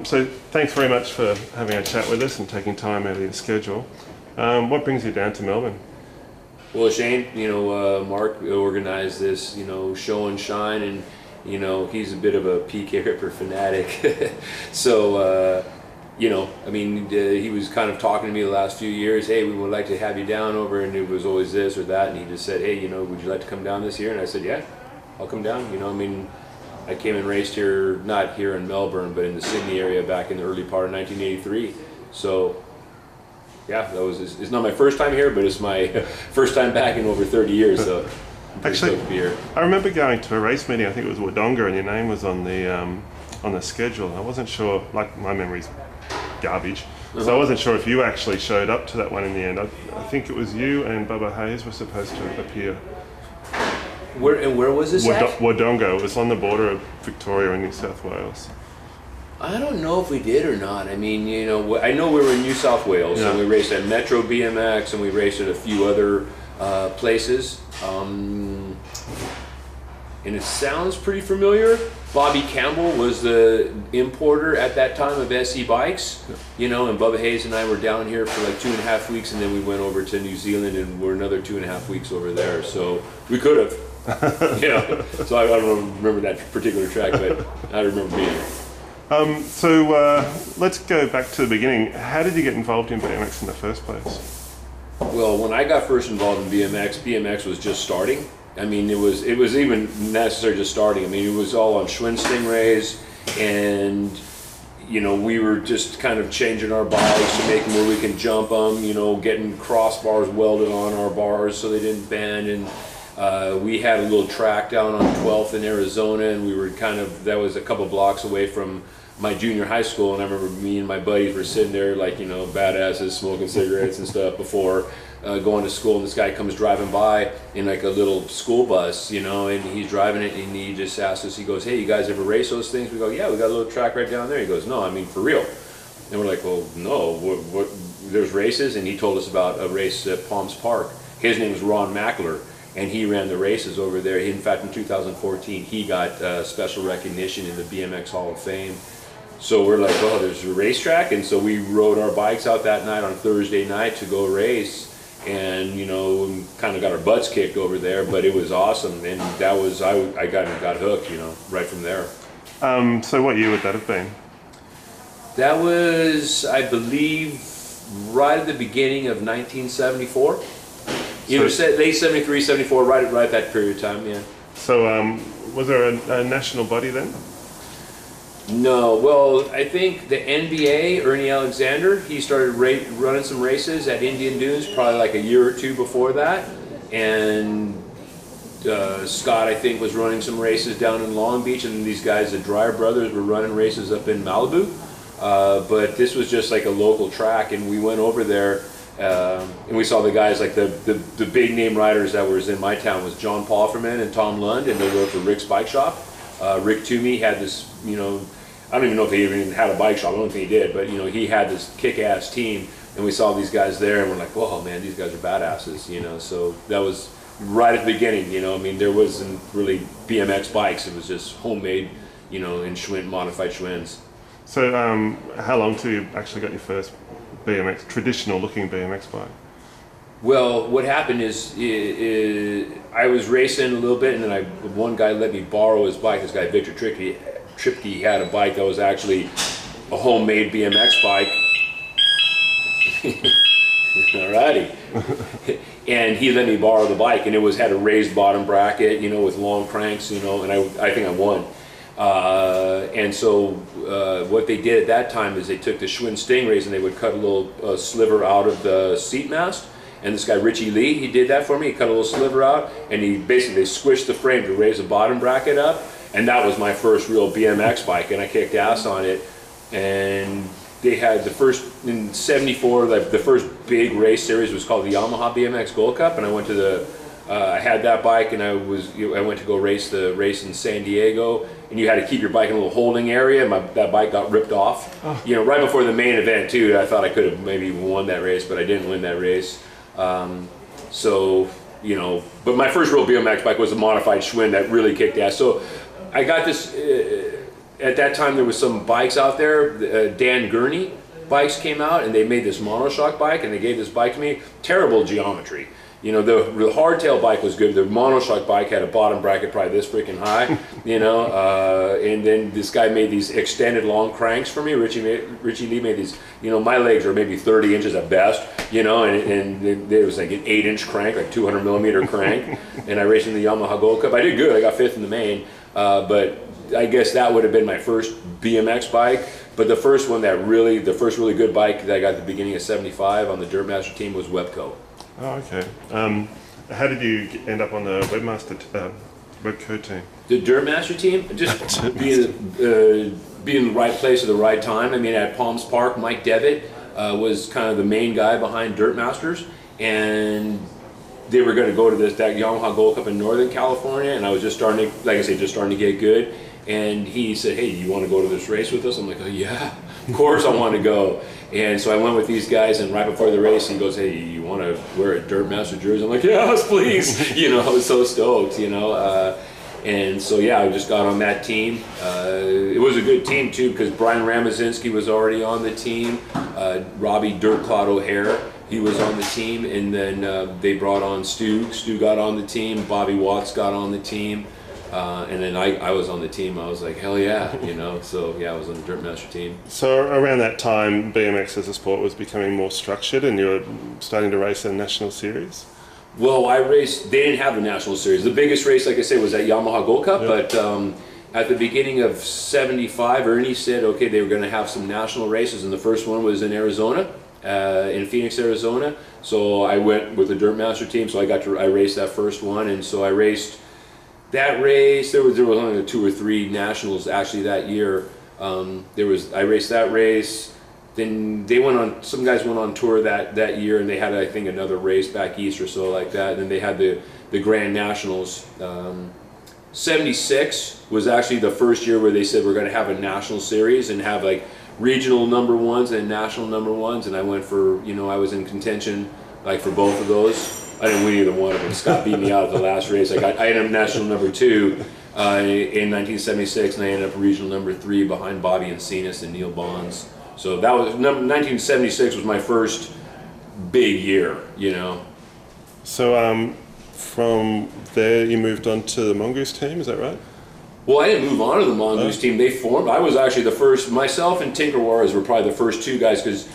So thanks very much for having a chat with us and taking time out of your schedule. What brings you down to Melbourne? Well, Shane, Mark organized this, show and shine, and he's a bit of a PK Ripper fanatic. So, he was kind of talking to me the last few years. Hey, we would like to have you down over, and it was always this or that. And he just said, hey, would you like to come down this year? And I said, yeah, I'll come down. I came and raced here, not here in Melbourne, but in the Sydney area back in the early part of 1983. So, yeah, it's not my first time here, but it's my first time back in over 30 years. So, I'm pretty stoked to be here. I remember going to a race meeting. I think it was Wodonga, and your name was on the schedule. I wasn't sure. Like, my memory's garbage, so I wasn't sure if you actually showed up to that one in the end. I think it was you and Bubba Hayes were supposed to appear. Where was this at? Wodonga. It was on the border of Victoria and New South Wales. I don't know if we did or not. I know we were in New South Wales, and we raced at Metro BMX, and we raced at a few other places. And it sounds pretty familiar. Bobby Campbell was the importer at that time of SE bikes, and Bubba Hayes and I were down here for like 2.5 weeks, and then we went over to New Zealand, and we're another 2.5 weeks over there. So we could have. So I don't remember that particular track, but I remember being there. So let's go back to the beginning. How did you get involved in BMX in the first place? Well, when I got first involved in BMX was just starting. It was even necessary just starting. It was all on Schwinn Stingrays, and we were just kind of changing our bikes to make them where we can jump them. Getting crossbars welded on our bars so they didn't bend, and we had a little track down on 12th in Arizona, and we were that was a couple blocks away from my junior high school, and I remember me and my buddies were sitting there like, badasses, smoking cigarettes and stuff before going to school, and this guy comes driving by in like a little school bus, and he's driving it, and he just asked us, he goes, hey, you guys ever race those things? We go, yeah, we got a little track right down there. He goes, no, for real. And we're like, well, no, what there's races? And he told us about a race at Palms Park. His name was Ron Mackler, and he ran the races over there. In fact, in 2014, he got special recognition in the BMX Hall of Fame. So we're like, oh, there's a racetrack, and so we rode our bikes out that night on Thursday night to go race, and kind of got our butts kicked over there, but it was awesome, and that was I got hooked, right from there. So what year would that have been? That was, I believe, right at the beginning of 1974. Late 73, 74, right at that period of time, yeah. So was there a national body then? No, well, I think the NBA, Ernie Alexander, he started running some races at Indian Dunes probably like a year or two before that, and Scott, I think, was running some races down in Long Beach, and these guys, the Dreyer brothers, were running races up in Malibu, but this was just like a local track, and we went over there, and we saw the guys, like the big name riders that was in my town was John Palferman and Tom Lund, and they rode for Rick's Bike Shop. Rick Toomey had this, I don't even know if he even had a bike shop, I don't think he did, but he had this kick-ass team, and we saw these guys there, and we're like, whoa, man, these guys are badasses, so that was right at the beginning, there wasn't really BMX bikes, it was just homemade, in modified Schwinns. So how long till you actually got your first BMX, traditional looking BMX bike? Well, what happened is I was racing a little bit, and then one guy let me borrow his bike. This guy, Victor Tripke, had a bike that was actually a homemade BMX bike. Alrighty. And he let me borrow the bike, and it had a raised bottom bracket, with long cranks, and I think I won. And so what they did at that time is they took the Schwinn Stingrays, and they would cut a little sliver out of the seat mast. And this guy, Richie Lee, he did that for me. He cut a little sliver out, and they squished the frame to raise the bottom bracket up. And that was my first real BMX bike, and I kicked ass on it. And they had in '74, the first big race series was called the Yamaha BMX Gold Cup, and I went to I had that bike, and I went to go race the race in San Diego, and you had to keep your bike in a little holding area. That bike got ripped off, right before the main event too. I thought I could have maybe won that race, but I didn't win that race. But my first real BMX bike was a modified Schwinn that really kicked ass. So I got this at that time there was some bikes out there. Dan Gurney bikes came out, and they made this monoshock bike, and they gave this bike to me. Terrible geometry. You know, the hardtail bike was good. The monoshock bike had a bottom bracket probably this freaking high, you know. And then this guy made these extended long cranks for me. Richie Lee made these. You know, my legs are maybe 30 inches at best, you know, and there was like an 8-inch crank, like 200 millimeter crank. And I raced in the Yamaha Gold Cup. I did good. I got 5th in the main, but I guess that would have been my first BMX bike. But the first really good bike that I got at the beginning of '75 on the Dirtmaster team was Webco. Oh, okay. How did you end up on the Webco team? The Dirtmaster team, just being in the right place at the right time. I mean, at Palms Park, Mike Devitt was kind of the main guy behind Dirtmasters, and they were going to go to that Yamaha Gold Cup in Northern California, and I was just starting to get good. And he said, "Hey, you want to go to this race with us?" I'm like, "Oh yeah, of course I want to go." And so I went with these guys, and right before the race, he goes, "Hey, you want to wear a Dirtmaster jersey?" I'm like, "Yes, please." You know, I was so stoked, you know. And so yeah, I just got on that team. It was a good team too, because Brian Ramazinski was already on the team. Robbie Dirtclot O'Hare, he was on the team, and then they brought on Stu. Stu got on the team. Bobby Watts got on the team. And then I was on the team. I was like, hell yeah, you know. So yeah, I was on the Dirtmaster team. So around that time, BMX as a sport was becoming more structured, and you were starting to race in national series. Well, I raced. They didn't have the national series. The biggest race, like I said, was at Yamaha Gold Cup. Yep. But at the beginning of '75, Ernie said, okay, they were going to have some national races, and the first one was in Arizona, in Phoenix, Arizona. So I went with the Dirtmaster team. So I raced that first one, and so I raced. That race, there was only 2 or 3 nationals actually that year. I raced that race. Then some guys went on tour that year, and they had, I think, another race back east or so like that. And then they had the Grand Nationals. '76 was actually the first year where they said we're going to have a national series and have like regional number ones and national number ones. And I went for, you know, I was in contention like for both of those. I didn't win either one of them. Scott beat me out at the last race. I ended up national number 2 in 1976, and I ended up regional number 3 behind Bobby Encinas and Neil Bonds. So that was 1976 was my first big year, you know. So from there you moved on to the Mongoose team, is that right? Well, I didn't move on to the Mongoose team. They formed. I was actually the first. Myself and Tinker Warriors were probably the first 2 guys, because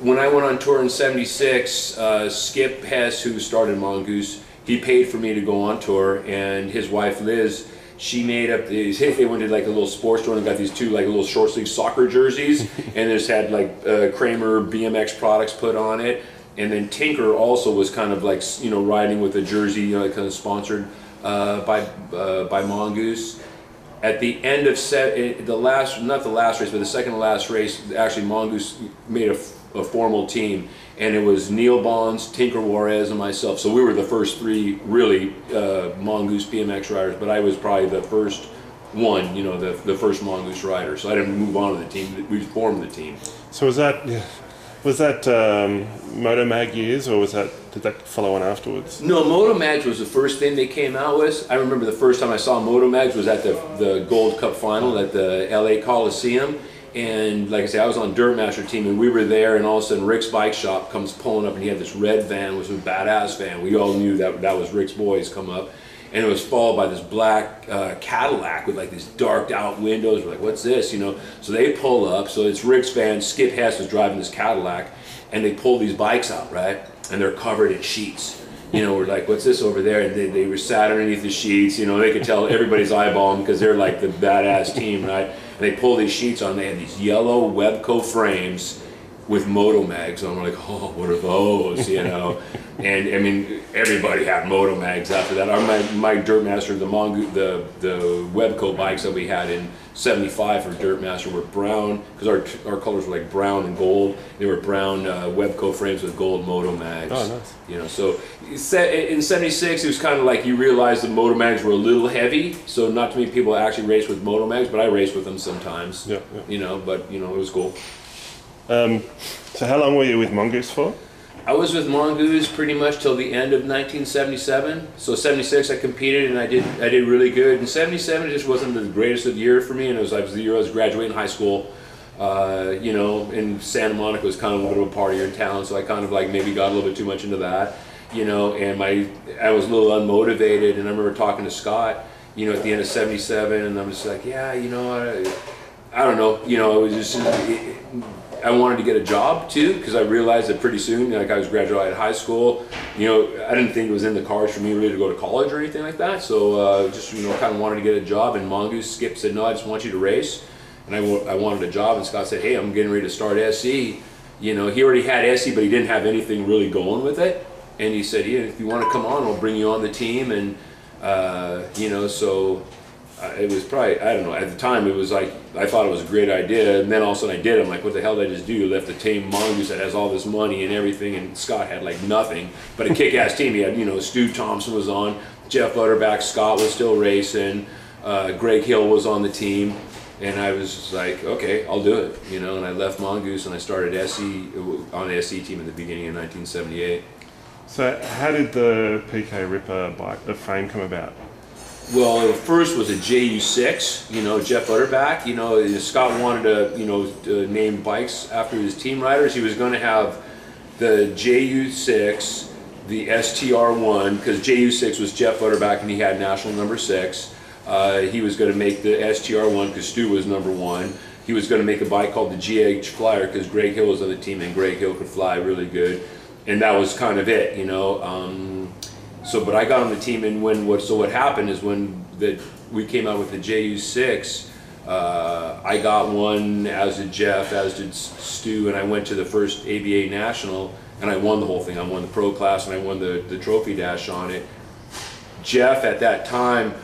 when I went on tour in '76, Skip Hess, who started Mongoose, he paid for me to go on tour, and his wife Liz, she made up these. They went to like a little sports store and got these 2 like little short sleeve soccer jerseys, and just had like Kramer BMX products put on it. And then Tinker also was kind of like, you know, riding with a jersey, you know, kind of sponsored by Mongoose. At the end of not the last race, but the second to last race, actually Mongoose made a formal team, and it was Neil Bonds, Tinker Juarez, and myself. So we were the first 3 really Mongoose BMX riders, but I was probably the first one, you know, the first Mongoose rider. So I didn't move on to the team. We formed the team. So was that Moto Mag years, or did that follow on afterwards? No, Moto Mags was the first thing they came out with. I remember the first time I saw Moto Mags was at the Gold Cup final at the LA Coliseum. And like I said, I was on Dirtmaster team, and we were there, and all of a sudden Rick's bike shop comes pulling up, and he had this red van, which was a badass van. We all knew that was Rick's boys come up, and it was followed by this black Cadillac with like these darked out windows. We're like, what's this, you know? So they pull up, so it's Rick's van, Skip Hess was driving this Cadillac, and they pull these bikes out, right? And they're covered in sheets. You know, we're like, what's this over there? And they were sat underneath the sheets, you know, they could tell everybody's eyeballing because they're like the badass team, right? And they pull these sheets on, they had these yellow Webco frames with Moto Mags on. We're like, oh, what are those, you know? And I mean, everybody had Moto Mags after that. My Dirtmaster, the Webco bikes that we had in '75 for Dirtmaster were brown, because our colors were like brown and gold. They were brown Webco frames with gold Moto Mags. Oh, nice. You know, so in '76 it was kind of like you realized the Moto Mags were a little heavy, so not too many people actually raced with Moto Mags, but I raced with them sometimes. Yeah. You know, but you know, it was cool. So how long were you with Mongoose for? I was with Mongoose pretty much till the end of 1977. So 76 I competed and I did really good. And 77 just wasn't the greatest of the year for me, and it was the year I was graduating high school. You know, and Santa Monica was kind of a little partier in town, so I kind of like maybe got a little bit too much into that, you know, and I was a little unmotivated, and I remember talking to Scott, you know, at the end of 77, and I'm just like, yeah, you know, I don't know, you know, it was just, I wanted to get a job too, because I realized that pretty soon, like I was graduating high school, you know, I didn't think it was in the cards for me really to go to college or anything like that, so just, you know, kind of wanted to get a job, and Mongoose Skip said, no, I just want you to race. And I wanted a job, and Scott said, hey, I'm getting ready to start SE. You know, he already had SE, but he didn't have anything really going with it. And he said, yeah, if you want to come on, I'll bring you on the team. And, you know, so it was probably, I don't know, at the time it was like, I thought it was a great idea. And then all of a sudden I did. I'm like, what the hell did I just do? Left the team Mongoose that has all this money and everything, and Scott had like nothing, but a kick-ass team. He had, you know, Stu Thompson was on, Jeff Butterback, Scott was still racing, Greg Hill was on the team. And I was just like, okay, I'll do it, you know. And I left Mongoose and I started SE on the SE team at the beginning of 1978. So how did the PK Ripper bike, the frame, come about? Well, first was a JU6, you know, Jeff Butterback. You know, Scott wanted to, you know, to name bikes after his team riders. He was going to have the JU6, the STR1, because JU6 was Jeff Butterback and he had national number 6. He was going to make the STR1 because Stu was number 1. He was going to make a bike called the GH Flyer because Greg Hill was on the team, and Greg Hill could fly really good. And that was kind of it, you know. But I got on the team, and what happened is when we came out with the JU6, I got one, as did Jeff, as did Stu, and I went to the first ABA National, and I won the whole thing. I won the pro class, and I won the trophy dash on it. Jeff, at that time,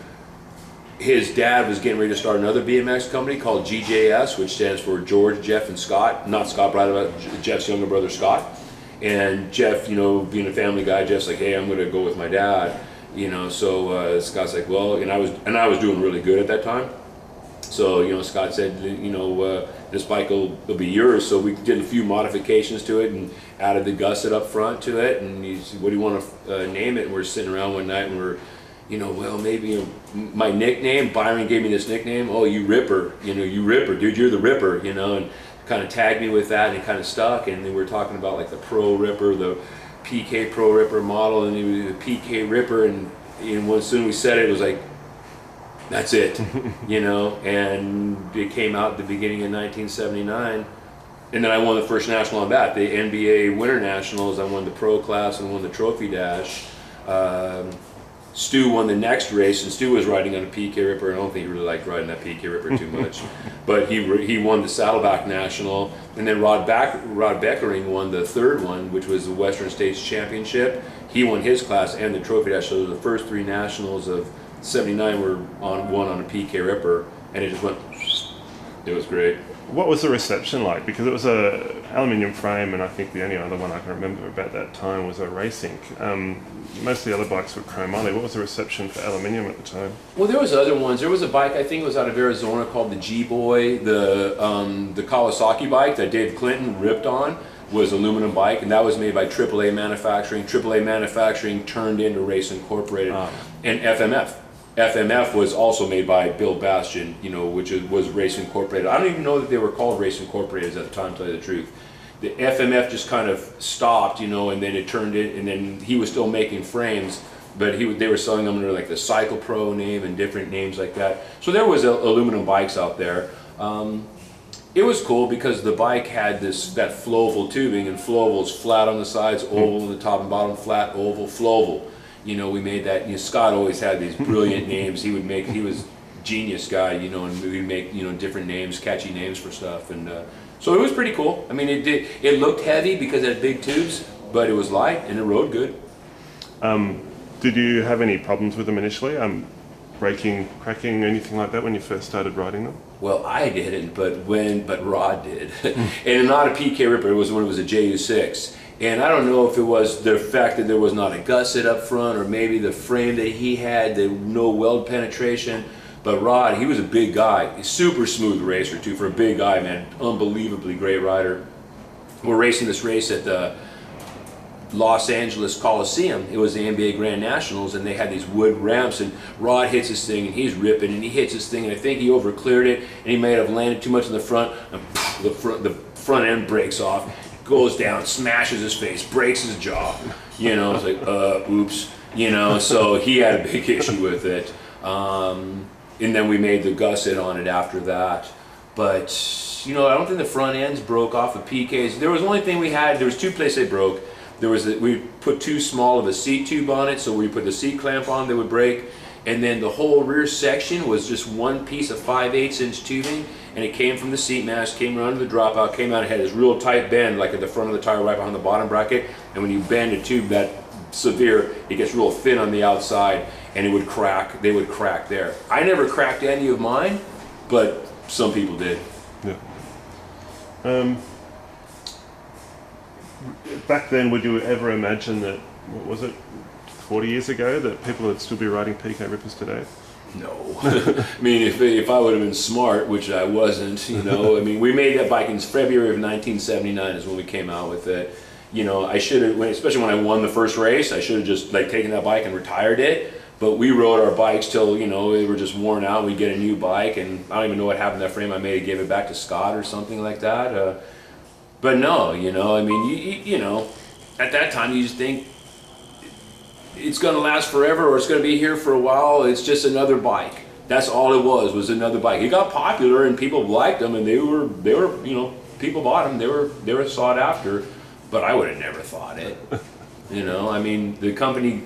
his dad was getting ready to start another BMX company called GJS, which stands for George, Jeff, and Scott. Not Scott Bradley, but Jeff's younger brother, Scott. And Jeff, you know, being a family guy, Jeff's like, hey, I'm going to go with my dad. You know, so Scott's like, well, and I was doing really good at that time. So, you know, Scott said, you know, this bike will be yours. So we did a few modifications to it and added the gusset up front to it. And he said, what do you want to name it? And we're sitting around one night and we're, you know, well, maybe, you know, my nickname, Byron gave me this nickname, oh, you Ripper, you know, you Ripper, dude, you're the Ripper, you know, and kind of tagged me with that, and it kind of stuck. And then we were talking about like the Pro Ripper, the PK Pro Ripper model, and it was the PK Ripper, and when soon we said it was like, that's it, you know. And it came out at the beginning of 1979, and then I won the first national on that, the NBA Winter Nationals. I won the pro class and won the trophy dash. Stu won the next race, and Stu was riding on a PK Ripper. I don't think he really liked riding that PK Ripper too much, but he won the Saddleback National, and then Rod Beckering won the third one, which was the Western States Championship. He won his class and the trophy dash. So the first 3 nationals of '79 were won on a PK Ripper, and it just went. It was great. What was the reception like? Because it was a aluminium frame, and I think the only other one I can remember about that time was a Racing. Most of the other bikes were chromoly. What was the reception for aluminium at the time? Well, there was other ones. There was a bike, I think it was out of Arizona, called the G-Boy. The Kawasaki bike that Dave Clinton ripped on was aluminum bike, and that was made by AAA Manufacturing. AAA Manufacturing turned into Race Incorporated, and FMF. FMF was also made by Bill Bastian, you know, which was Race Incorporated. I don't even know that they were called Race Incorporated at the time, to tell you the truth. The FMF just kind of stopped, you know, and then it turned it, and then he was still making frames, but they were selling them under like the Cycle Pro name and different names like that. So there was aluminum bikes out there. It was cool because the bike had that flowable tubing, and flowable's flat on the sides, oval on the top and bottom, flat, oval, flowable. You know, we made that. You know, Scott always had these brilliant names. He was genius guy, you know, and we'd make, you know, different names, catchy names for stuff, and so it was pretty cool. I mean, it looked heavy because it had big tubes, but it was light and it rode good. Did you have any problems with them initially? Braking, cracking, anything like that when you first started riding them? Well, I didn't, but Rod did. And not a PK Ripper, it was when it was a JU6. And I don't know if it was the fact that there was not a gusset up front, or maybe the frame that he had, no weld penetration. But Rod, he was a big guy, a super smooth racer too, for a big guy, man. Unbelievably great rider. We're racing this race at the Los Angeles Coliseum. It was the NBA Grand Nationals, and they had these wood ramps, and Rod hits this thing, and he's ripping, and he hits this thing, and I think he overcleared it, and he may have landed too much in the front, and the front end breaks off, goes down, smashes his face, breaks his jaw. You know, it's like, oops. You know, so he had a big issue with it. And then we made the gusset on it after that. But, you know, I don't think the front ends broke off the PKs. There was the only thing we had, there was two places they broke. There was, we put too small of a seat tube on it, so we put the seat clamp on, they would break. And then the whole rear section was just one piece of 5/8 inch tubing, and it came from the seat mast, came around to the dropout, came out, and had this real tight bend, like at the front of the tire right behind the bottom bracket. And when you bend a tube that severe, it gets real thin on the outside, and it would crack. They would crack there. I never cracked any of mine, but some people did. Yeah. Back then, would you ever imagine that, what was it, 40 years ago, that people would still be riding PK Rippers today? No. I mean, if I would have been smart, which I wasn't, you know, I mean, we made that bike in February of 1979 is when we came out with it. You know, I should have, especially when I won the first race, I should have just like taken that bike and retired it. But we rode our bikes till, you know, they were just worn out. We'd get a new bike, and I don't even know what happened to that frame. I may have gave it back to Scott or something like that. But no, you know, I mean, you know, at that time you just think it's going to last forever, or it's going to be here for a while. It's just another bike. That's all it was another bike. It got popular and people liked them, and they were, you know, people bought them. They were sought after, but I would have never thought it. You know, I mean, the company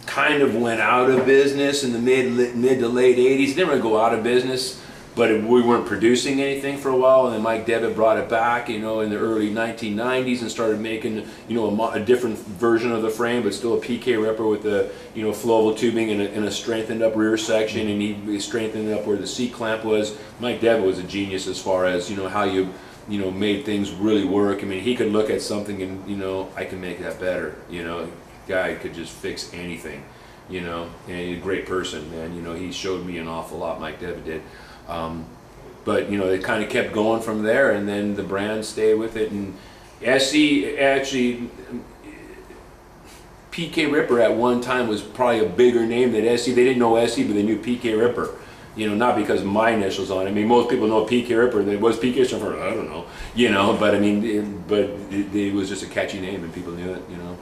kind of went out of business in the mid to late 80s. It didn't really go out of business, but we weren't producing anything for a while, and then Mike Devitt brought it back, you know, in the early 1990s and started making, you know, a different version of the frame, but still a PK Ripper with the, you know, flowable tubing and a strengthened up rear section, and he strengthened up where the seat clamp was. Mike Devitt was a genius as far as, you know, how you know, made things really work. I mean, he could look at something and, you know, I can make that better, you know. Guy could just fix anything, you know, and he's a great person, and, you know, he showed me an awful lot, Mike Devitt did. But, you know, it kind of kept going from there, and then the brand stayed with it, and SE actually, PK Ripper at one time was probably a bigger name than SE. They didn't know SE, but they knew PK Ripper. You know, not because of my initials on it. I mean, most people know PK Ripper. It was PK Ripper, I don't know. You know, but I mean, it was just a catchy name, and people knew it, you know.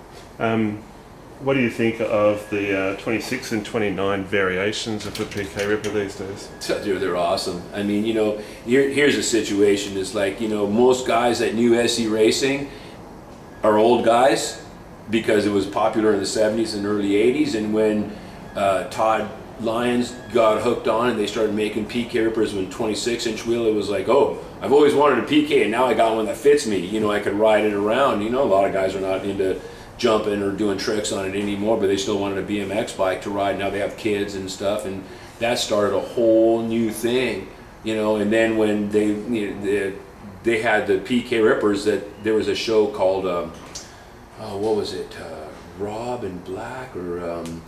What do you think of the 26 and 29 variations of the PK Ripper these days? They're awesome. I mean, you know, here's a situation. It's like, you know, most guys that knew SE racing are old guys because it was popular in the 70s and early 80s, and when Todd Lyons got hooked on and they started making PK Rippers with a 26-inch wheel, it was like, oh, I've always wanted a PK, and now I got one that fits me. You know, I could ride it around. You know, a lot of guys are not into jumping or doing tricks on it anymore, but they still wanted a BMX bike to ride. Now they have kids and stuff, and that started a whole new thing, you know. And then when they had the PK Rippers, that there was a show called what was it, Rob and Black, or it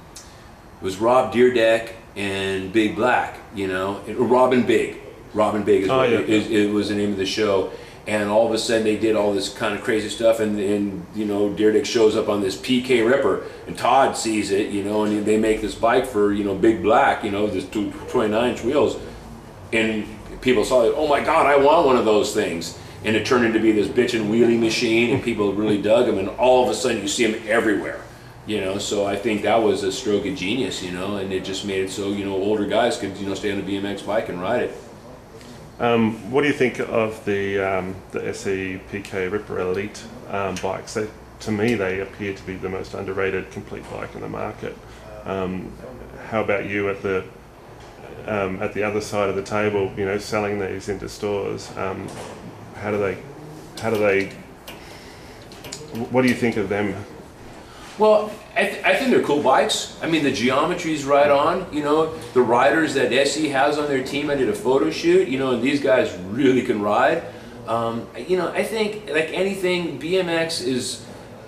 was Rob Deerdeck and Big Black, you know, Robin Big is what it was the name of the show. And all of a sudden they did all this kind of crazy stuff, and you know, Deerdeck shows up on this PK Ripper, and Todd sees it, you know, and they make this bike for, you know, Big Black, you know, this 29-inch wheels, and people saw it, oh my God, I want one of those things, and it turned into be this bitchin' wheelie machine, and people really dug them, and all of a sudden you see them everywhere, you know. So I think that was a stroke of genius, you know, and it just made it so, you know, older guys could, you know, stay on a BMX bike and ride it. What do you think of the SE PK Ripper Elite bikes? To me, they appear to be the most underrated complete bike in the market. How about you at the other side of the table? You know, selling these into stores. How do they? What do you think of them? Well, I think they're cool bikes. I mean, the geometry's right on. You know, the riders that SE has on their team, I did a photo shoot, you know, and these guys really can ride. You know, I think, like anything, BMX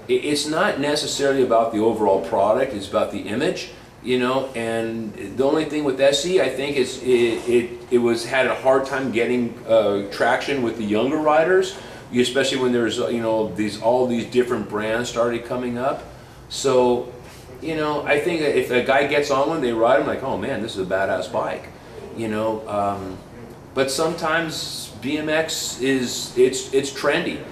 it's not necessarily about the overall product, it's about the image, you know, and the only thing with SE, I think, is it had a hard time getting traction with the younger riders. especially when there's all these different brands started coming up. So, I think if a guy gets on one, they ride them like, oh man, this is a badass bike, But sometimes BMX it's trendy.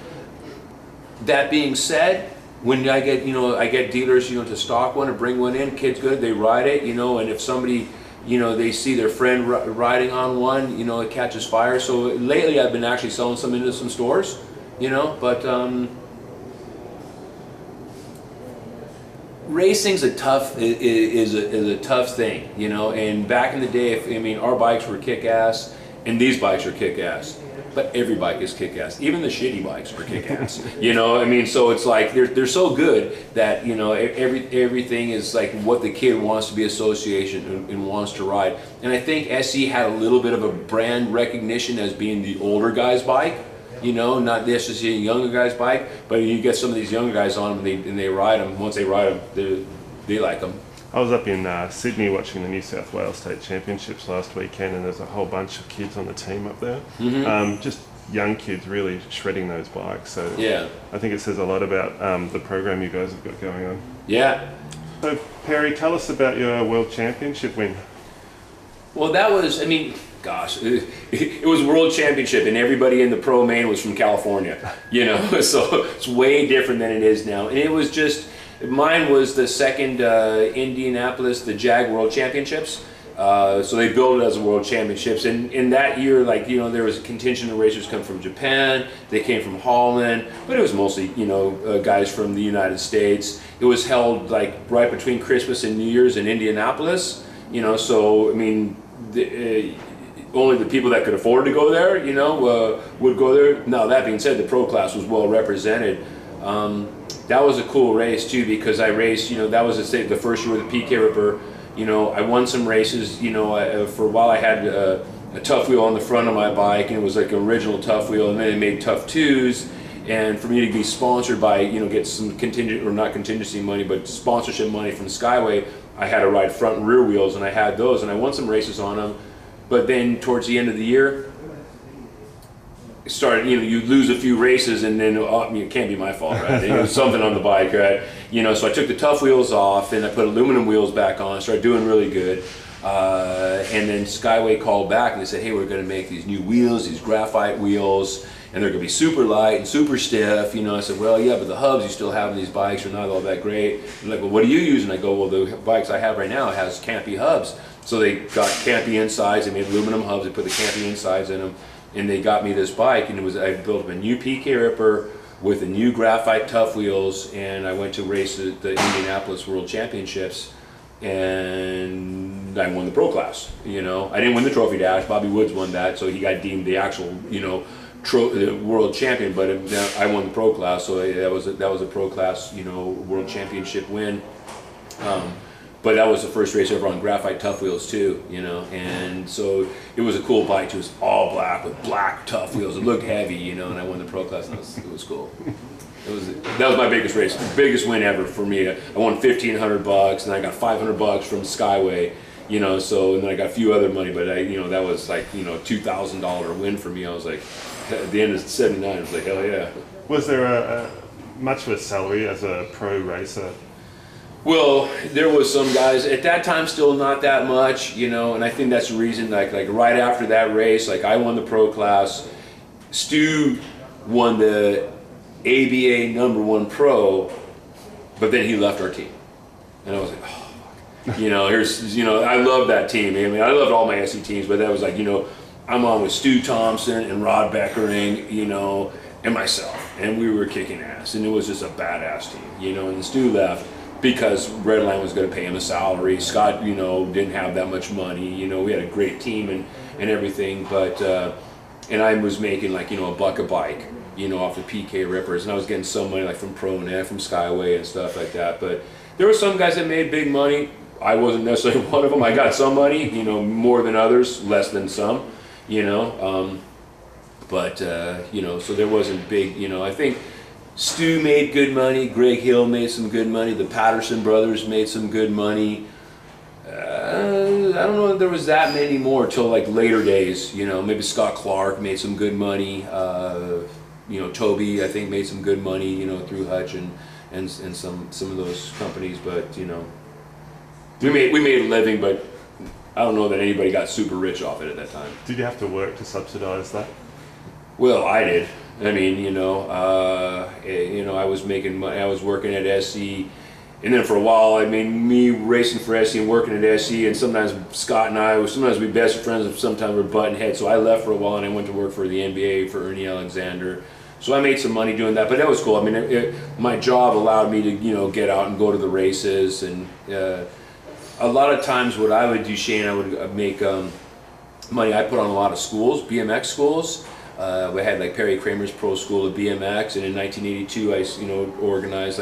That being said, when I get dealers to stock one and bring one in, kids good, they ride it, and if somebody they see their friend riding on one, it catches fire. So lately I've been actually selling some into some stores, but racing's a tough is a tough thing, and back in the day, our bikes were kick-ass and these bikes are kick-ass. But every bike is kick-ass. Even the shitty bikes are kick-ass. So it's like they're so good that everything is like what the kid wants to be associated and wants to ride. And I think SE had a little bit of a brand recognition as being the older guy's bike. Not necessarily a younger guy's bike, but you get some of these younger guys on them and they ride them. Once they ride them, they like them. I was up in Sydney watching the New South Wales State Championships last weekend, and there's a whole bunch of kids on the team up there. Just young kids really shredding those bikes. So yeah, I think it says a lot about the program you guys have got going on. Yeah. So Perry, tell us about your World Championship win. Well, that was, gosh, it was World Championship, and everybody in the pro main was from California, so it's way different than it is now. And it was just, mine was the second Indianapolis, the JAG World Championships. So they built it as a World Championships, and in that year, there was a contingent of racers come from Japan, they came from Holland, but it was mostly, guys from the United States. It was held right between Christmas and New Year's in Indianapolis, so only the people that could afford to go there, would go there. Now, that being said, the pro class was well represented. That was a cool race too, because I raced, that was the first year with the PK Ripper. I won some races, for a while I had a tough wheel on the front of my bike, and it was like an original tough wheel, and then they made tough twos, and for me to be sponsored by, get some not contingency money, but sponsorship money from Skyway, I had to ride front and rear wheels, and I had those, and I won some races on them. But then towards the end of the year, it started, you lose a few races, and then it can't be my fault, right? There was something on the bike, right? So I took the tough wheels off, and I put aluminum wheels back on, started doing really good. And then Skyway called back, and they said, hey, we're going to make these new wheels, these graphite wheels, and they're going to be super light and super stiff. I said, well, yeah, but the hubs you still have in these bikes are not all that great. They're like, well, what do you use? And I go, well, the bikes I have right now has Campy hubs. So they got Campy insides, they made aluminum hubs, they put the Campy insides in them, and they got me this bike, and I built up a new PK Ripper with the new graphite tough wheels, and I went to race at the Indianapolis World Championships, and I won the pro class. I didn't win the trophy dash. Bobby Woods won that, so he got deemed the actual, the world champion. But I won the pro class, so that was a pro class, world championship win. But that was the first race ever on graphite tough wheels too, and so it was a cool bike. It was all black with black tough wheels. It looked heavy, and I won the pro class, and it was cool. That was my biggest race, biggest win ever for me. I won $1,500, and I got $500 from Skyway, so, and then I got a few other money, but that was like, $2,000 win for me. I was like, at the end of '79, I was like, hell yeah. Was there much of a salary as a pro racer? Well, there was some guys at that time, still not that much, and I think that's the reason. Like right after that race, I won the pro class. Stu won the ABA #1 pro, but then he left our team, and I was like, oh, fuck. I love that team. I loved all my SE teams, but that was like, I'm on with Stu Thompson and Rod Beckering, and myself, and we were kicking ass, and it was just a badass team, and Stu left because Redline was going to pay him a salary. Scott, didn't have that much money. We had a great team and everything, but and I was making like $1 a bike, off the PK Rippers, and I was getting some money like from ProNet, from Skyway and stuff like that. But there were some guys that made big money. I wasn't necessarily one of them. I got some money, more than others, less than some, but so there wasn't big, I think Stu made good money, Greg Hill made some good money, the Patterson brothers made some good money. I don't know if there was that many more till like later days, maybe Scott Clark made some good money. Toby, I think, made some good money, through Hutch and some of those companies. But we made a living, but I don't know that anybody got super rich off it at that time. Did you have to work to subsidize that? Well, I did. I mean, I was making money. I was working at SC, and then for a while, I mean, me racing for SC and working at SC, and sometimes Scott and I, sometimes we best friends, and sometimes we're butting heads. So I left for a while, and I went to work for the NBA for Ernie Alexander. So I made some money doing that, but that was cool. I mean, my job allowed me to, get out and go to the races, and a lot of times what I would do, Shane, I would make money. I put on a lot of schools, BMX schools. We had like Perry Kramer's Pro School of BMX, and in 1982 I organized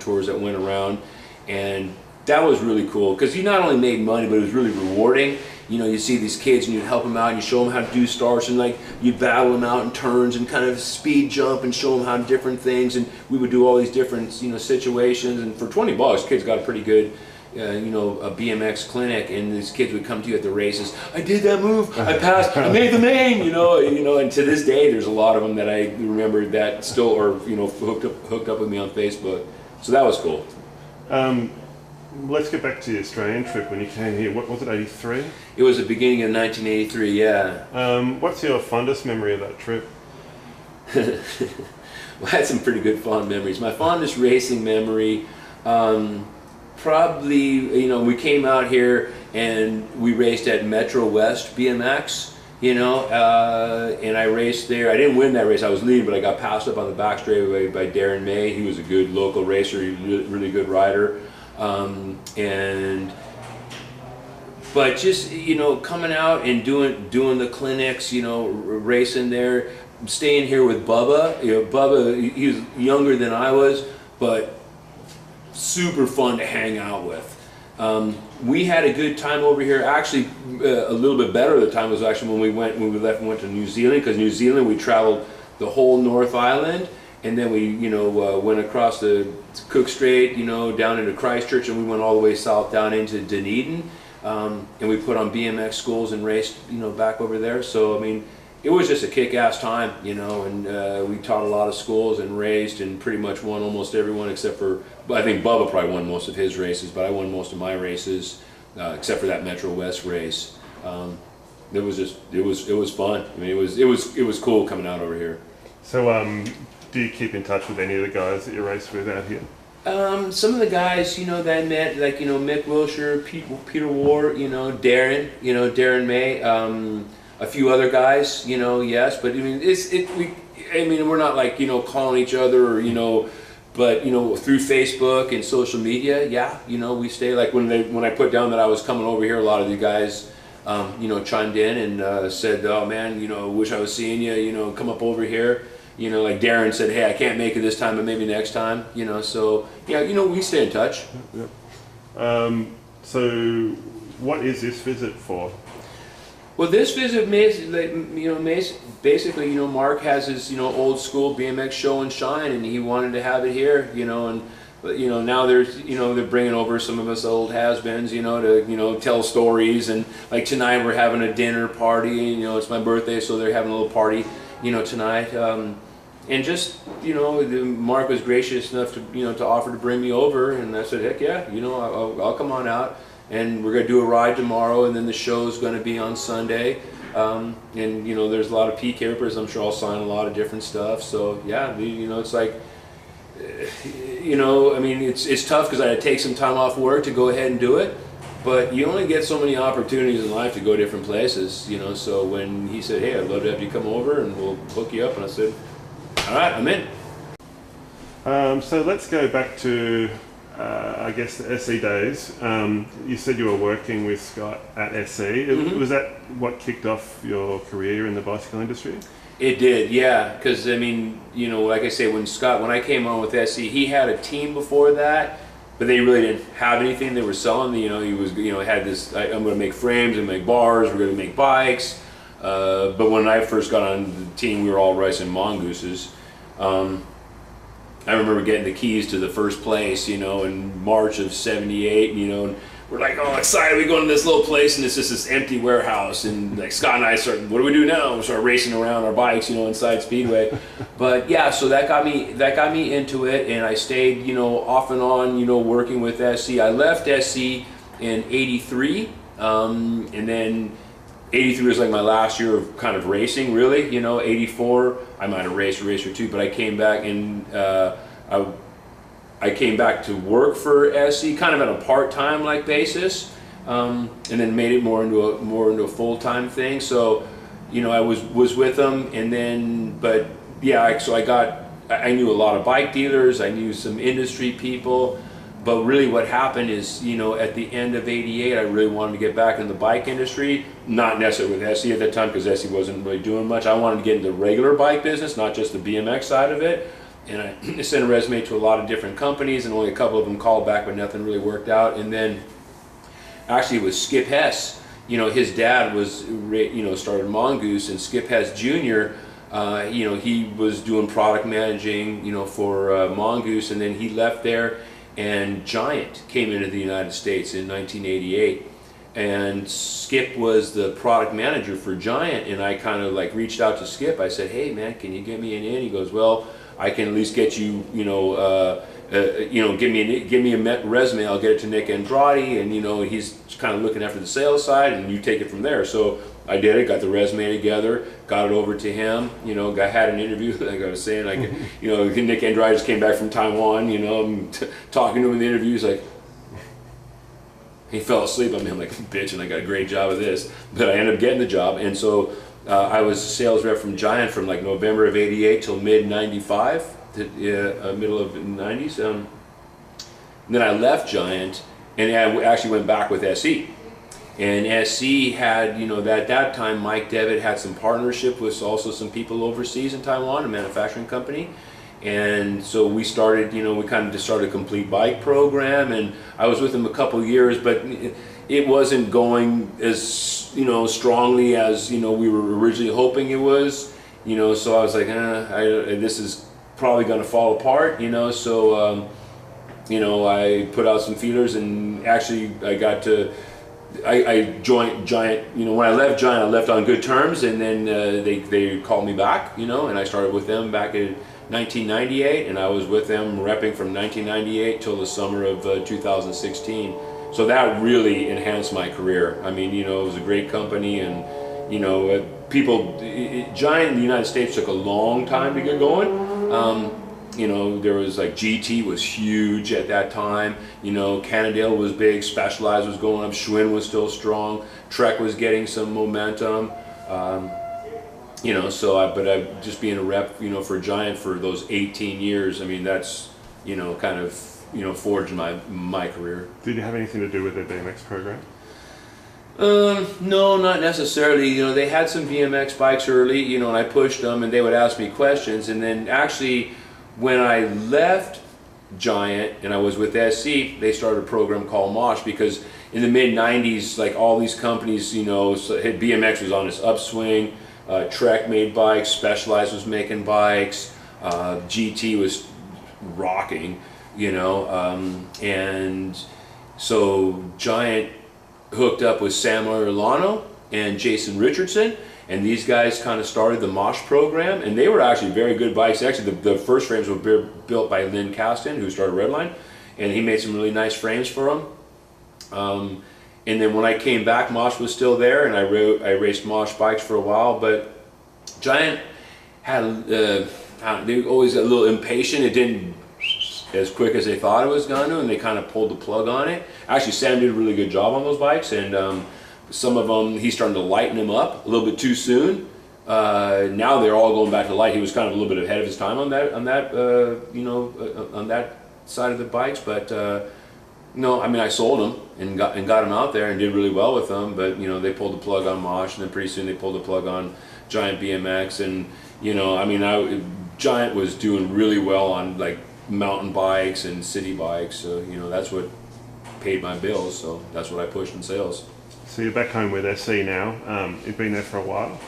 tours that went around, and that was really cool because you not only made money, but it was really rewarding. You see these kids and you'd help them out and you show them how to do starts, and like you'd battle them out in turns and kind of speed jump and show them how different things, and we would do all these different situations, and for $20 kids got a pretty good a BMX clinic, and these kids would come to you at the races. I did that move, I passed, I made the main, and to this day there's a lot of them that I remember that still are hooked up with me on Facebook. So that was cool. Let's get back to the Australian trip when you came here. What was it, 83? It was the beginning of 1983, yeah. What's your fondest memory of that trip? Well, I had some pretty good fond memories. My fondest racing memory, probably, we came out here and we raced at Metro West BMX, and I raced there. I didn't win that race, I was leading, but I got passed up on the back straightaway by Darren May. He was a good local racer, he was a really good rider. But just, coming out and doing the clinics, racing there, staying here with Bubba. Bubba, he was younger than I was, but super fun to hang out with. We had a good time over here. Actually, a little bit better at the time was actually when we left and went to New Zealand, because New Zealand we traveled the whole North Island, and then we went across the Cook Strait, down into Christchurch, and we went all the way south down into Dunedin, and we put on BMX schools and raced back over there. So I mean, it was just a kick-ass time, and we taught a lot of schools and raced and pretty much won almost everyone except for, I think Bubba probably won most of his races, but I won most of my races except for that Metro West race. It was fun. I mean, it was cool coming out over here. So do you keep in touch with any of the guys that you race with out here? Some of the guys, that I met, like, Mick Wilshire, Peter Ward, Darren May, a few other guys, yes, but I mean, we're not like, calling each other or, but, through Facebook and social media, yeah, we stay. Like when I put down that I was coming over here, a lot of you guys, chimed in and said, oh man, wish I was seeing you, come up over here. Like Darren said, hey, I can't make it this time, but maybe next time, so yeah, we stay in touch. Yeah. So what is this visit for? Well, this visit, basically, Mark has his, old school BMX show and shine, and he wanted to have it here, but now there's, they're bringing over some of us old has-beens, to, tell stories, and like tonight we're having a dinner party, it's my birthday, so they're having a little party, tonight, and just, Mark was gracious enough to, to offer to bring me over, and I said, heck yeah, I'll come on out. And we're going to do a ride tomorrow, and then the show's going to be on Sunday. And there's a lot of peak campers. I'm sure I'll sign a lot of different stuff. So yeah, it's like, I mean, it's tough because I had to take some time off work to go ahead and do it. But you only get so many opportunities in life to go different places, So when he said, hey, I'd love to have you come over and we'll hook you up, and I said, all right, I'm in. So let's go back to I guess the SE days. You said you were working with Scott at SE. Mm-hmm. Was that what kicked off your career in the bicycle industry? It did, yeah. Because I mean, like I say, when I came on with SE, he had a team before that, but they really didn't have anything they were selling. He was, had this. I'm going to make frames and make bars. We're going to make bikes. But when I first got on the team, we were all racing Mongooses. I remember getting the keys to the first place, in March of '78, and we're like all excited. We go into this little place and it's just this empty warehouse. And like Scott and I started, what do we do now? We start racing around our bikes, you know, inside Speedway. But yeah, so that got me into it, and I stayed, you know, off and on, you know, working with SC. I left SC in '83, and then '83 was like my last year of kind of racing, really. You know, '84 I might have raced a race or two, but I came back and I came back to work for SC, kind of on a part-time like basis, and then made it more into a full-time thing. So, you know, I was with them, and then, but yeah, so I knew a lot of bike dealers, I knew some industry people, but really what happened is, you know, at the end of '88, I really wanted to get back in the bike industry, not necessarily with SC at that time, because SC wasn't really doing much. I wanted to get into the regular bike business, not just the BMX side of it. And I sent a resume to a lot of different companies, and only a couple of them called back, but nothing really worked out. And then actually it was Skip Hess, you know, his dad was, you know, started Mongoose, and Skip Hess Jr., you know, he was doing product managing, you know, for Mongoose, and then he left there, and Giant came into the United States in 1988. And Skip was the product manager for Giant, and I kind of like reached out to Skip. I said, hey man, can you get me an in? He goes, well, I can at least get you, you know, give me a resume. I'll get it to Nick Andrade, and you know, he's kind of looking after the sales side, and you take it from there. So I did it. Got the resume together, got it over to him. You know, I had an interview, like I was saying, like, you know, Nick Andrade just came back from Taiwan. You know, I'm talking to him in the interview. He's like, he fell asleep on me. I'm like, bitch, and I got a great job of this, but I ended up getting the job, and so. I was a sales rep from Giant from like November of '88 till mid '95, middle of the '90s. And then I left Giant, and I actually went back with SE. And SE had, you know, at that time, Mike Devitt had some partnership with also some people overseas in Taiwan, a manufacturing company. And so we started, you know, we kind of just started a complete bike program, and I was with them a couple of years, but it wasn't going as, you know, strongly as, you know, we were originally hoping it was, you know, so I was like, this is probably going to fall apart, you know, so, you know, I put out some feelers, and actually I joined Giant, you know, when I left Giant, I left on good terms, and then they called me back, you know, and I started with them back in 1998, and I was with them repping from 1998 till the summer of 2016. So that really enhanced my career. I mean, you know, it was a great company, and, you know, Giant in the United States took a long time to get going. You know, there was like GT was huge at that time. You know, Cannondale was big, Specialized was going up, Schwinn was still strong, Trek was getting some momentum. You know, so but I just being a rep, you know, for Giant for those 18 years, I mean, that's, you know, kind of, you know, forged my career. Did you have anything to do with their BMX program? No, not necessarily. You know, they had some BMX bikes early, you know, and I pushed them, and they would ask me questions. And then actually, when I left Giant and I was with SC, they started a program called Mosh, because in the mid 90s, like all these companies, you know, so BMX was on its upswing. Trek made bikes, Specialized was making bikes, GT was rocking, you know, and so Giant hooked up with Sam Orlano and Jason Richardson, and these guys kind of started the Mosh program, and they were actually very good bikes. Actually, the first frames were built by Lynn Caston, who started Redline, and he made some really nice frames for them. And then when I came back, Mosh was still there, and I raced Mosh bikes for a while. But Giant had they always got a little impatient. It didn't as quick as they thought it was going to, and they kind of pulled the plug on it. Actually, Sam did a really good job on those bikes, and some of them he's starting to lighten them up a little bit too soon. Now they're all going back to light. He was kind of a little bit ahead of his time on that you know, on that side of the bikes, but. No, I mean, I sold them and got them out there and did really well with them, but, you know, they pulled the plug on Mosh, and then pretty soon they pulled the plug on Giant BMX, and, you know, I mean, Giant was doing really well on, like, mountain bikes and city bikes, so, you know, that's what paid my bills, so that's what I pushed in sales. So you're back home with SC now. You've been there for a while?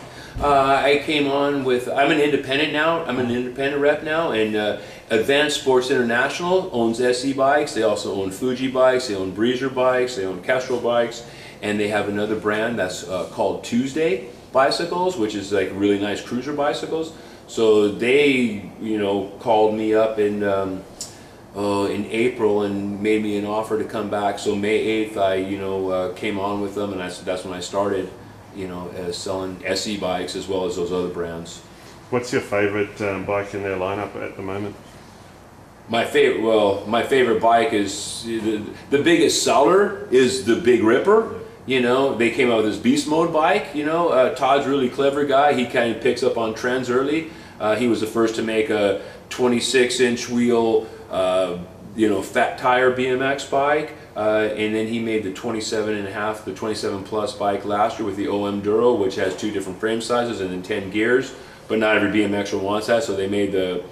I came on with, I'm an independent now, I'm an independent rep now, and Advanced Sports International owns SE bikes. They also own Fuji bikes. They own Breezer bikes. They own Kestrel bikes, and they have another brand that's called Tuesday bicycles, which is like really nice cruiser bicycles. So they, called me up in April and made me an offer to come back. So May 8th, I came on with them, and that's when I started, selling SE bikes as well as those other brands. What's your favorite bike in their lineup at the moment? My favorite bike is the biggest seller is the Big Ripper. They came out with this beast mode bike. Todd's a really clever guy. He kind of picks up on trends early. He was the first to make a 26-inch wheel, fat tire BMX bike, and then he made the 27.5, the 27 plus bike last year with the OM Duro, which has 2 different frame sizes and then 10 gears. But not every BMXer wants that, so they made the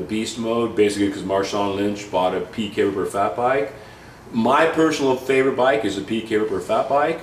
beast mode basically because Marshawn Lynch bought a PK Ripper fat bike. My personal favorite bike is a PK Ripper fat bike.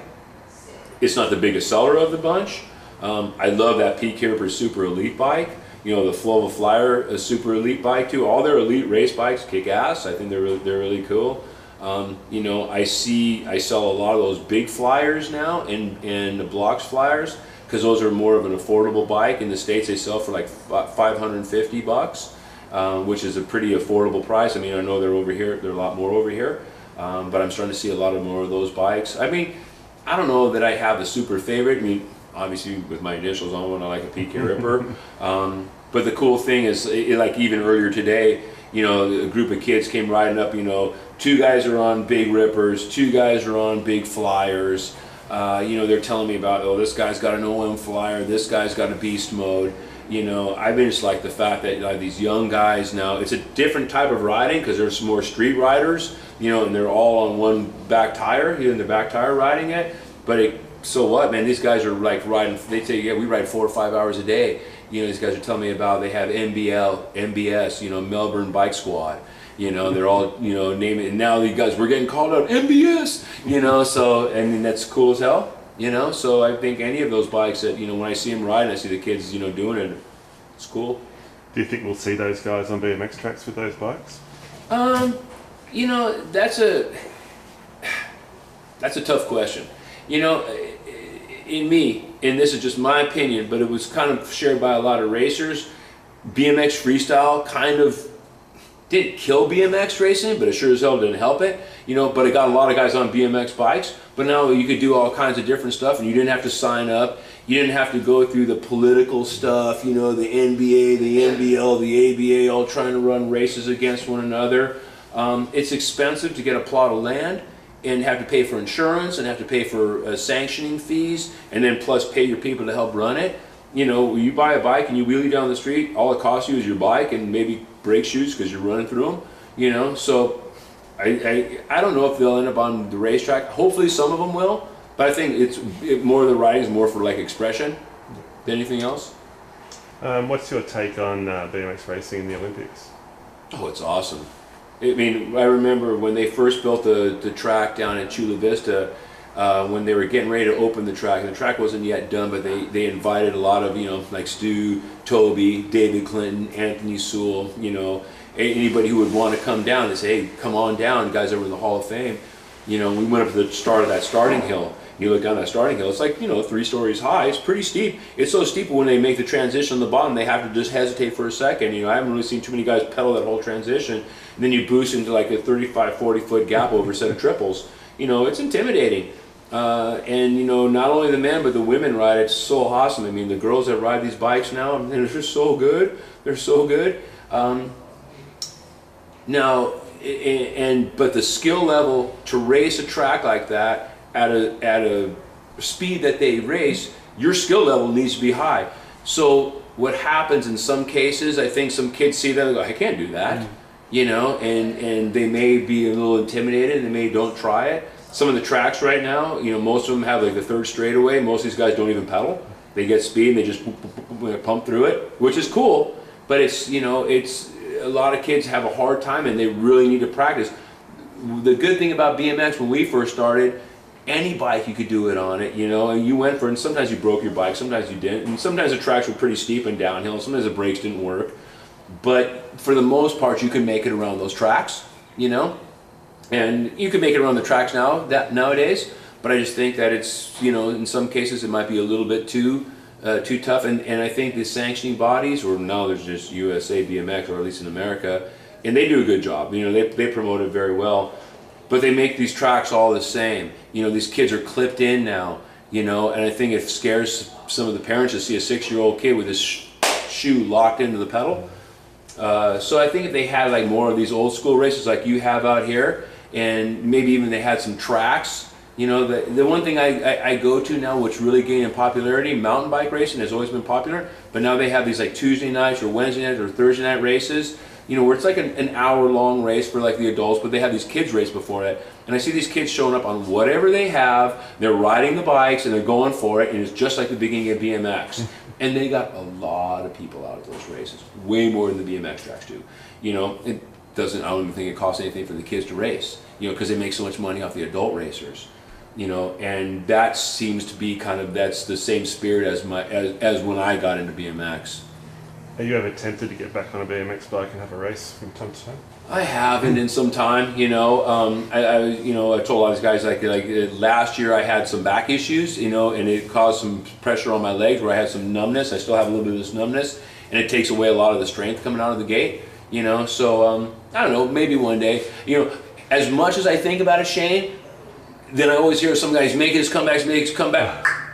It's not the biggest seller of the bunch. I love that PK Ripper Super Elite bike. The Flow of a Flyer, a Super Elite bike too. All their elite race bikes kick ass. I think they're really cool. I sell a lot of those big flyers now and the Blocks flyers because those are more of an affordable bike. In the States, they sell for like $550, which is a pretty affordable price. I know they're over here. They're a lot more over here. But I'm starting to see a lot more of those bikes. I don't know that I have a super favorite. Obviously with my initials on one, I like a PK Ripper. But the cool thing is, like even earlier today, a group of kids came riding up, 2 guys are on Big Rippers, 2 guys are on Big Flyers. They're telling me about, this guy's got an OM Flyer, this guy's got a beast mode. I just like the fact that these young guys now, it's a different type of riding because there's some more street riders, and they're all on one back tire, in the back tire riding it. But so what, man? These guys are like riding, they say, yeah, we ride 4 or 5 hours a day. These guys are telling me about they have MBS, Melbourne Bike Squad. They're all, naming it. And now these guys, we're getting called out MBS, so, that's cool as hell. So I think any of those bikes that, when I see them riding, I see the kids, doing it, it's cool. Do you think we'll see those guys on BMX tracks with those bikes? That's a tough question. And this is just my opinion, but it was kind of shared by a lot of racers, BMX freestyle kind of didn't kill BMX racing, but it sure as hell didn't help it. But it got a lot of guys on BMX bikes. But now you could do all kinds of different stuff, and you didn't have to sign up. You didn't have to go through the political stuff, the NBA, the NBL, the ABA, all trying to run races against one another. It's expensive to get a plot of land and have to pay for insurance and have to pay for sanctioning fees, and then plus pay your people to help run it. You buy a bike and you wheelie down the street, all it costs you is your bike and maybe brake shoes because you're running through them, so I don't know if they'll end up on the racetrack. Hopefully some of them will, but I think more of the riding is more for like expression than anything else. What's your take on BMX racing in the Olympics? Oh, it's awesome. I remember when they first built the track down at Chula Vista, when they were getting ready to open the track, and the track wasn't yet done, but they invited a lot of, like Stu, Toby, David Clinton, Anthony Sewell, anybody who would want to come down. They say, hey, come on down, guys over in the Hall of Fame. We went up to the start of that starting hill. You look down that starting hill, it's like, 3 stories high. It's pretty steep. It's so steep when they make the transition on the bottom, they have to just hesitate for a second. I haven't really seen too many guys pedal that whole transition. And then you boost into like a 35, 40 foot gap over a set of triples. It's intimidating. And not only the men, but the women ride it so awesome. The girls that ride these bikes now, they're just so good. They're so good. But the skill level to race a track like that at a speed that they race, your skill level needs to be high. So what happens in some cases, I think some kids see that and go, I can't do that, and they may be a little intimidated and they may don't try it. Some of the tracks right now, most of them have like the 3rd straightaway. Most of these guys don't even pedal. They get speed and they just pump through it, which is cool. But it's a lot of kids have a hard time and they really need to practice. The good thing about BMX when we first started, any bike you could do it on it, and you went for it, and sometimes you broke your bike, sometimes you didn't, and sometimes the tracks were pretty steep and downhill, sometimes the brakes didn't work. but for the most part, you can make it around those tracks, you know, and you can make it around the tracks nowadays. But I just think that it's, you know, in some cases it might be a little bit too tough, and I think the sanctioning bodies, or now there's just USA BMX, or at least in America, and they do a good job. You know, they promote it very well, but they make these tracks all the same. You know, these kids are clipped in now, you know, and I think it scares some of the parents to see a 6-year-old kid with his shoe locked into the pedal. So I think if they had like more of these old school races like you have out here, and maybe even they had some tracks. You know, the one thing I go to now, which really gained in popularity, mountain bike racing has always been popular, but now they have these like Tuesday nights or Wednesday nights or Thursday night races, you know, where it's like an hour-long race for like the adults, but they have these kids race before it. And I see these kids showing up on whatever they have, they're riding the bikes and they're going for it, and it's just like the beginning of BMX. And they got a lot of people out at those races, way more than the BMX tracks do. You know, I don't even think it costs anything for the kids to race, you know, because they make so much money off the adult racers. You know, and that seems to be that's the same spirit as when I got into BMX. Are you ever tempted to get back on a BMX bike and have a race from time to time? I have, and in some time, you know, I told a lot of these guys like last year I had some back issues, you know, and it caused some pressure on my legs where I had some numbness. I still have a little bit of this numbness, and it takes away a lot of the strength coming out of the gate, you know. So I don't know, maybe one day, you know, as much as I think about it, Shane. Then I always hear some guys making his comebacks,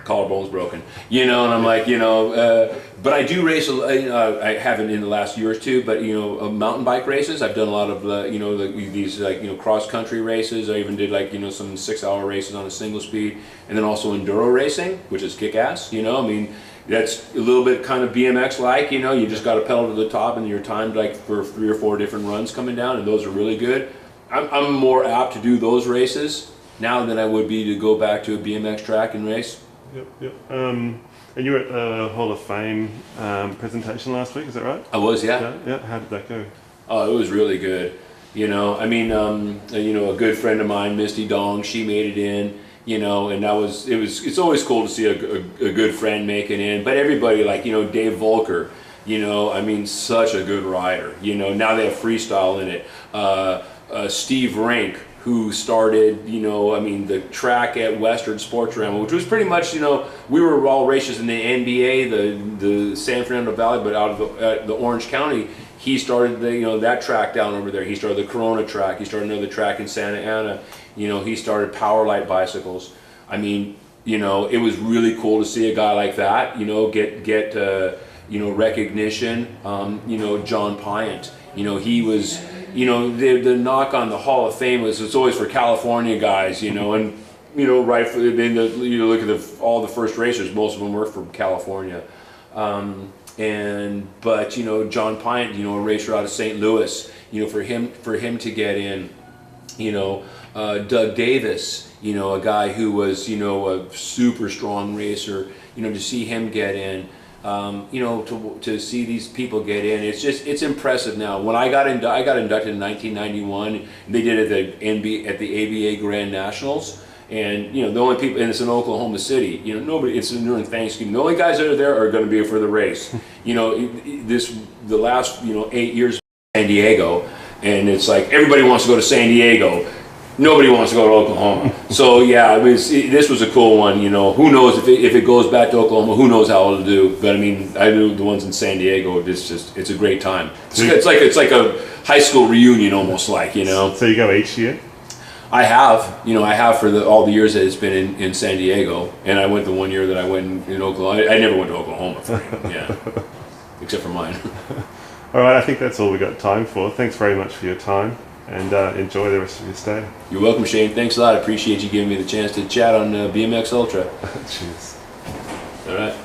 collarbone's broken, you know, and I'm like, you know, but I do race, I haven't in the last year or two, but, you know, mountain bike races. I've done a lot of, you know, these like, you know, cross-country races. I even did like, you know, some 6-hour races on a single speed, and then also enduro racing, which is kick-ass, you know. I mean, that's a little bit kind of BMX-like, you know, you just got to pedal to the top and you're timed like for 3 or 4 different runs coming down, and those are really good. I'm more apt to do those races now than I would be to go back to a BMX track and race. Yep. And you were at the Hall of Fame presentation last week, is that right? I was, yeah. Yeah. How did that go? Oh, it was really good. You know, I mean, you know, a good friend of mine, Misty Dong, she made it in. You know, and it's always cool to see a good friend make it in. But everybody, like, you know, Dave Volker, you know, I mean, such a good rider. You know, now they have freestyle in it. Steve Rink, who started, you know, I mean, the track at Western Sports Arena, which was pretty much, you know, we were all racers in the NBA, the San Fernando Valley, but out of the Orange County, he started the, you know, that track down over there. He started the Corona track. He started another track in Santa Ana. You know, he started Powerlight bicycles. I mean, you know, it was really cool to see a guy like that, you know, get you know, recognition. You know, John Pyant, you know, he was. You know, the knock on the Hall of Fame was it's always for California guys, you know, and, you know, right, you look at all the first racers, most of them were from California. But, you know, John Pyant, you know, a racer out of St. Louis, you know, for him to get in, you know, Doug Davis, you know, a guy who was, you know, a super strong racer, you know, to see him get in. You know, to see these people get in, it's impressive now. When I got inducted in 1991. They did it at the ABA Grand Nationals, and, you know, the only people, and it's in Oklahoma City. You know, it's during Thanksgiving. The only guys that are there are going to be for the race. You know, the last, you know, 8 years in San Diego, and it's like everybody wants to go to San Diego. Nobody wants to go to Oklahoma. So yeah, I mean, this was a cool one. You know, who knows if it goes back to Oklahoma? Who knows how it'll do? But I mean, I do the ones in San Diego. It's a great time. It's like a high school reunion almost, like, you know. So you go each year? I have for all the years that it's been in San Diego, and I went the one year that I went in Oklahoma. I never went to Oklahoma for it, yeah, except for mine. All right, I think that's all we got time for. Thanks very much for your time. And enjoy the rest of your stay. You're welcome, Shane. Thanks a lot. I appreciate you giving me the chance to chat on BMX Ultra. Cheers. All right.